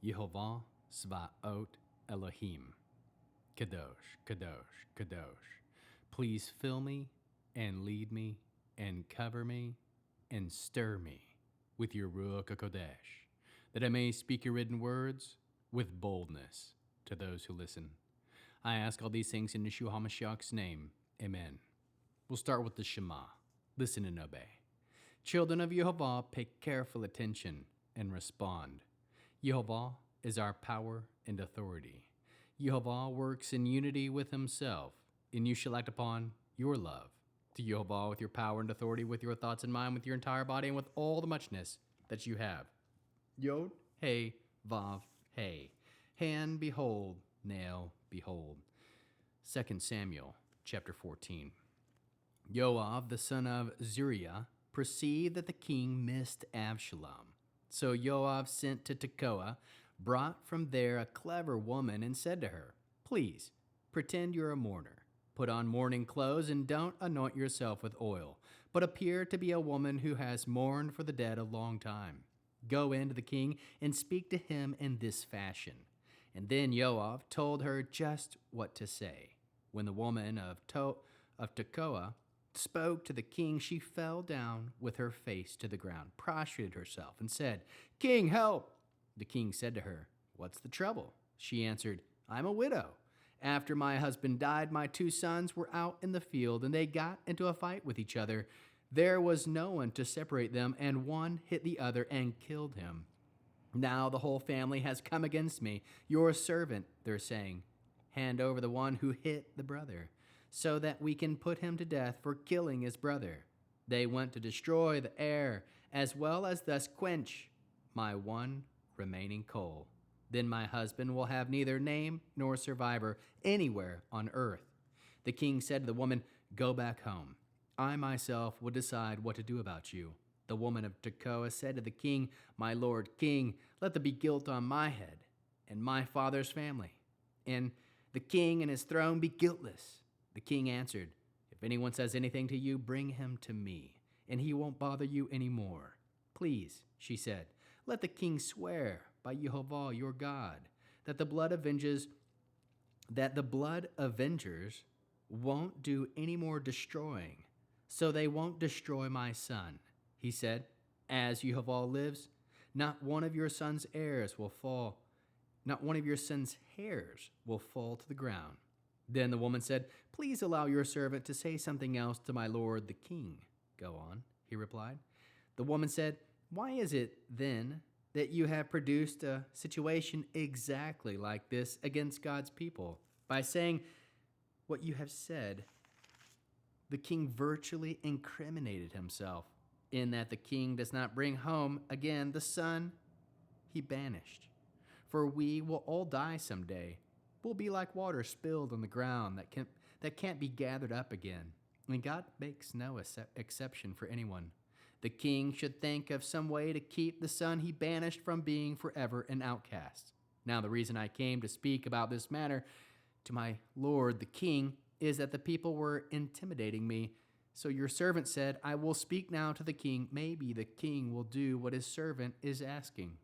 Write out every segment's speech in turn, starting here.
Yehovah Svaot Elohim. Kadosh, Kadosh, Kadosh. Please fill me and lead me and cover me and stir me with your Ruach HaKodesh, that I may speak your written words with boldness to those who listen. I ask all these things in Yeshua HaMashiach's name. Amen. We'll start with the Shema. Listen and obey. Children of Yehovah, pay careful attention and respond. Yehovah is our power and authority. Yehovah works in unity with himself, and you shall act upon your love to Yehovah with your power and authority, with your thoughts in mind, with your entire body, and with all the muchness that you have. Yod, Hey, Vav, Hey. Hand, behold, nail, behold. 2 Samuel chapter 14. Yoav, the son of Zeruiah, perceived that the king missed Absalom. So Yoav sent to Tekoa, brought from there a clever woman, and said to her, "Please, pretend you're a mourner. Put on mourning clothes and don't anoint yourself with oil, but appear to be a woman who has mourned for the dead a long time. Go in to the king and speak to him in this fashion." And then Yoav told her just what to say. When the woman of Tekoa spoke to the king, she fell down with her face to the ground, prostrated herself, and said, "King, help!" The king said to her, "What's the trouble?" She answered, "I'm a widow. After my husband died, my 2 sons were out in the field, and they got into a fight with each other. There was no one to separate them, and one hit the other and killed him. Now the whole family has come against me. Your servant," they're saying, "hand over the one who hit the brother, so that we can put him to death for killing his brother." They went to destroy the heir, as well as thus quench my one remaining coal. Then my husband will have neither name nor survivor anywhere on earth. The king said to the woman, "Go back home. I myself will decide what to do about you." The woman of Tekoa said to the king, "My lord king, let there be guilt on my head and my father's family, and the king and his throne be guiltless." The king answered, "If anyone says anything to you, bring him to me, and he won't bother you any more." "Please," she said, "let the king swear by Yehovah your God that the blood avengers won't do any more destroying, so they won't destroy my son." He said, "As Yehovah lives, not one of your son's hairs will fall to the ground." Then the woman said, "Please allow your servant to say something else to my lord the king." "Go on," he replied. The woman said, "Why is it, then, that you have produced a situation exactly like this against God's people? By saying what you have said, the king virtually incriminated himself, in that the king does not bring home again the son he banished. For we will all die someday. We'll be like water spilled on the ground that can't be gathered up again. And God makes no exception for anyone. The king should think of some way to keep the son he banished from being forever an outcast. Now the reason I came to speak about this matter to my lord the king is that the people were intimidating me. So your servant said, I will speak now to the king. Maybe the king will do what his servant is asking.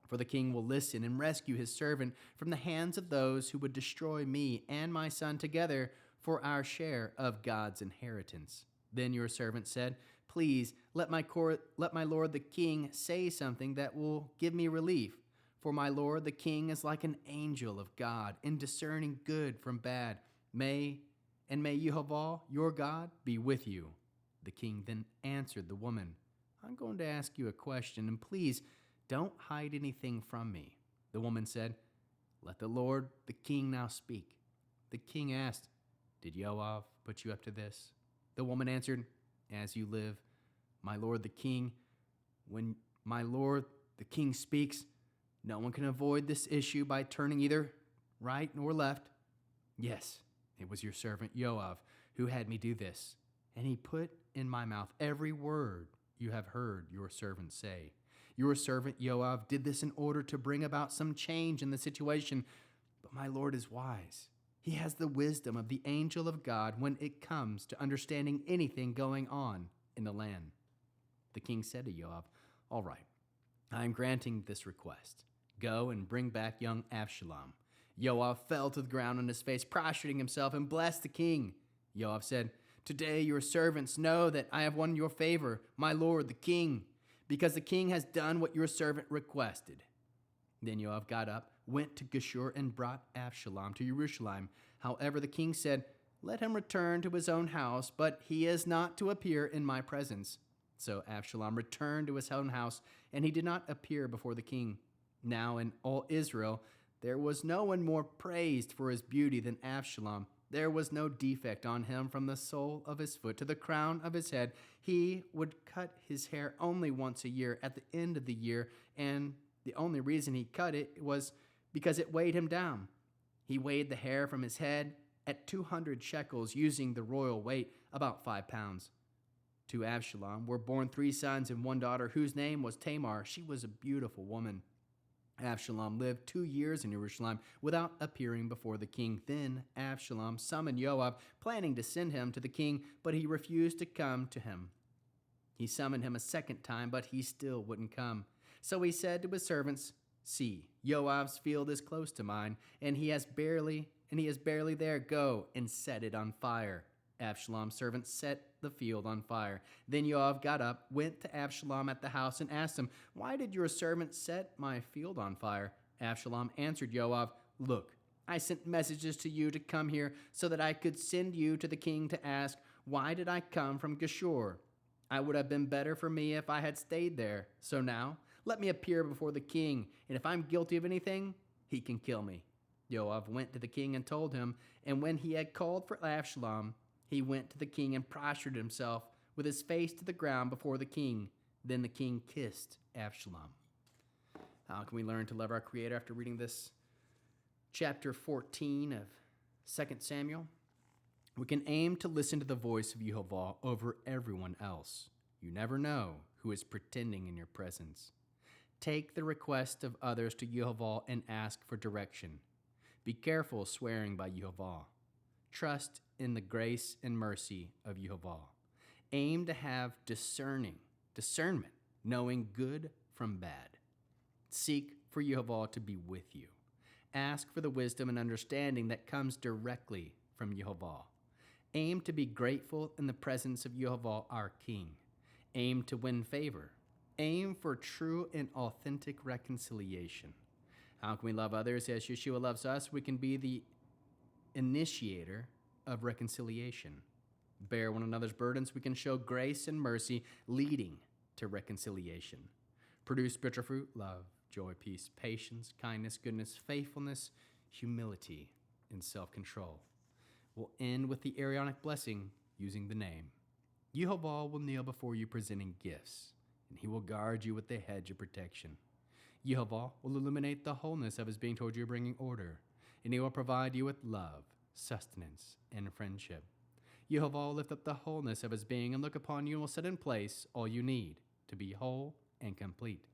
For the king will listen and rescue his servant from the hands of those who would destroy me and my son together for our share of God's inheritance." Then your servant said, "Please let my lord the king say something that will give me relief. For my lord the king is like an angel of God in discerning good from bad. May Yehovah, your God, be with you." The king then answered the woman, "I'm going to ask you a question, and please don't hide anything from me." The woman said, "Let the lord the king now speak." The king asked, "Did Yoav put you up to this?" The woman answered, "As you live, my lord the king, when my lord the king speaks, no one can avoid this issue by turning either right nor left. Yes, it was your servant Yoav who had me do this, and he put in my mouth every word you have heard your servant say. Your servant Yoav did this in order to bring about some change in the situation, but my lord is wise. He has the wisdom of the angel of God when it comes to understanding anything going on in the land." The king said to Yoav, "All right, I am granting this request. Go and bring back young Absalom. Yoav fell to the ground on his face, prostrating himself, and blessed the king. Yoav said, Today your servants know that I have won your favor, my lord the king, because the king has done what your servant requested. Then Yoav got up, went to Geshur, and brought Absalom to Jerusalem. However, the king said, Let him return to his own house, but he is not to appear in my presence. So Absalom returned to his own house, and he did not appear before the king. Now in all Israel there was no one more praised for his beauty than Absalom. There was no defect on him from the sole of his foot to the crown of his head. He would cut his hair only once a year at the end of the year, and the only reason he cut it was because it weighed him down. He weighed the hair from his head at 200 shekels, using the royal weight, about 5 pounds. To Absalom were born 3 sons and 1 daughter, whose name was Tamar. She was a beautiful woman. Absalom lived 2 years in Jerusalem without appearing before the king. Then Absalom summoned Joab, planning to send him to the king, but he refused to come to him. He summoned him a second time, but he still wouldn't come. So he said to his servants, See, Joab's field is close to mine, and he is barely there. Go and set it on fire. Absalom's servants set the field on fire. Then Joab got up, went to Absalom at the house, and asked him, Why did your servant set my field on fire? Absalom answered Joab, Look, I sent messages to you to come here so that I could send you to the king to ask, Why did I come from Geshur? I would have been better for me if I had stayed there. So now, let me appear before the king, and if I'm guilty of anything, he can kill me. Joab went to the king and told him, and when he had called for Absalom, he went to the king and prostrated himself with his face to the ground before the king. Then the king kissed Absalom. How can we learn to love our Creator after reading this chapter 14 of 2 Samuel? We can aim to listen to the voice of Jehovah over everyone else. You never know who is pretending in your presence. Take the request of others to Jehovah and ask for direction. Be careful swearing by Jehovah. Trust in the grace and mercy of Jehovah. Aim to have discernment, knowing good from bad. Seek for Jehovah to be with you. Ask for the wisdom and understanding that comes directly from Jehovah. Aim to be grateful in the presence of Jehovah, our King. Aim to win favor. Aim for true and authentic reconciliation. How can we love others as Yeshua loves us? We can be the initiator of reconciliation. Bear one another's burdens. We can show grace and mercy, leading to reconciliation. Produce spiritual fruit, love, joy, peace, patience, kindness, goodness, faithfulness, humility, and self-control. We'll end with the Aaronic blessing using the name. Yehovah will kneel before you presenting gifts, and he will guard you with the hedge of protection. Yehovah will illuminate the wholeness of his being toward you, bringing order, and he will provide you with love, sustenance, and friendship. Yehovah will lift up the wholeness of his being and look upon you and will set in place all you need to be whole and complete.